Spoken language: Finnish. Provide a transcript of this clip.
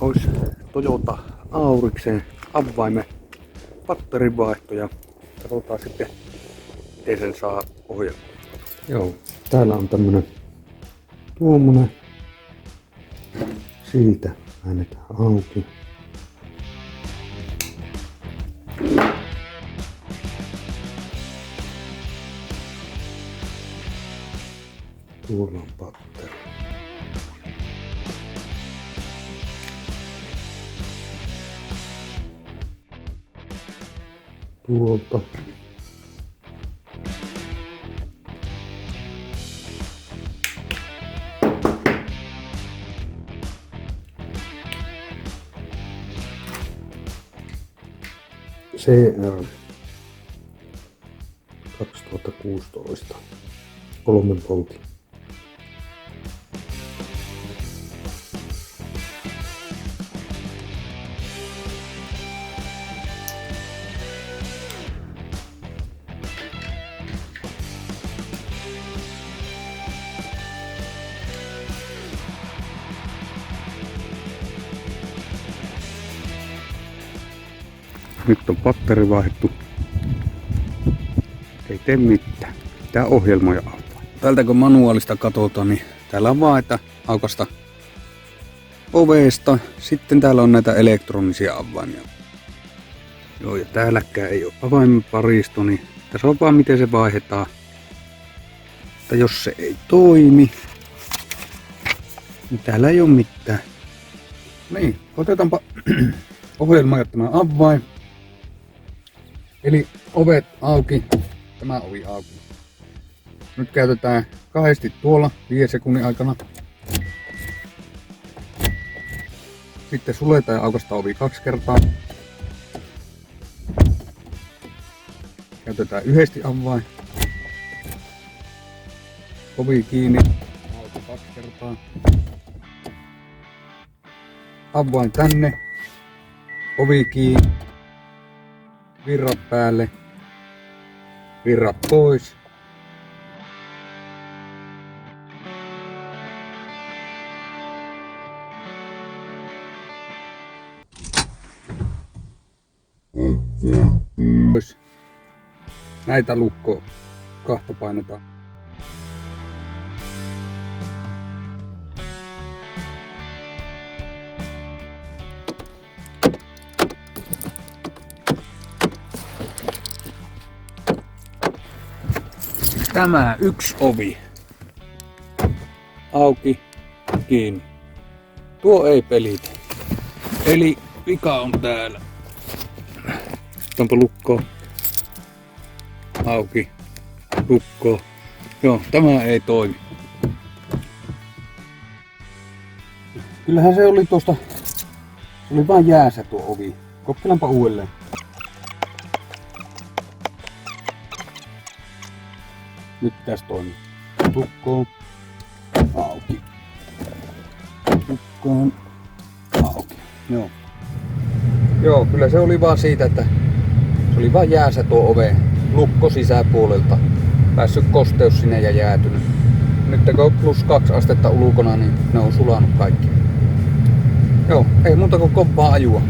olisi Toyota Auriksen avaimen patterin ja katsotaan sitten miten sen saa ohjelmaa. Joo, täällä on tämmönen tuommoinen. Siitä väännetään auki. Tuolla on patteri. Tuolta. CR 2016 3 voltin. Nyt on patteri vaihdettu. Ei tee mitään. Tää ohjelmoja avaa. Täältä kun manuaalista katsotaan, niin täällä on vaan, että aukasta ovesta. Sitten täällä on näitä elektronisia avaimia. Joo, ja täälläkään ei ole avaimen paristo, niin tässä on vaan miten se vaihdetaan. Mutta jos se ei toimi, niin täällä ei ole mitään. Niin, otetaanpa ohjelma ja tämä avain. Eli ovet auki, tämä ovi auki. Nyt käytetään kahdesti tuolla 5 sekunnin aikana. Sitten suljetaan ja aukaistaan ovi 2 kertaa. Käytetään yhdesti avain. Ovi kiinni, auki 2 kertaa. Avain tänne, ovi kiinni. Virrat päälle, virrat pois. Pois. Näitä lukkoa kahta painetaan. Tämä yksi ovi auki, kiinni. Tuo ei pelitä. Eli vika on täällä. Otetaanpa lukkoa. Auki. Lukkoa. Joo, tämä ei toimi. Kyllähän se oli tuosta. Se oli vain jäässä tuo ovi. Kokeillaanpa uudelleen. Nyt tässä toimii. Lukkoon. Auki. Lukkoon. Auki. Joo. Joo, kyllä se oli vaan siitä, että se oli vaan jäässä tuo ove. Lukko sisäpuolelta. Päässyt kosteus sinne ja jäätynyt. Nyt kun on +2 astetta ulkona, niin ne on sulanut kaikki. Joo, ei muuta kuin kovaa ajua.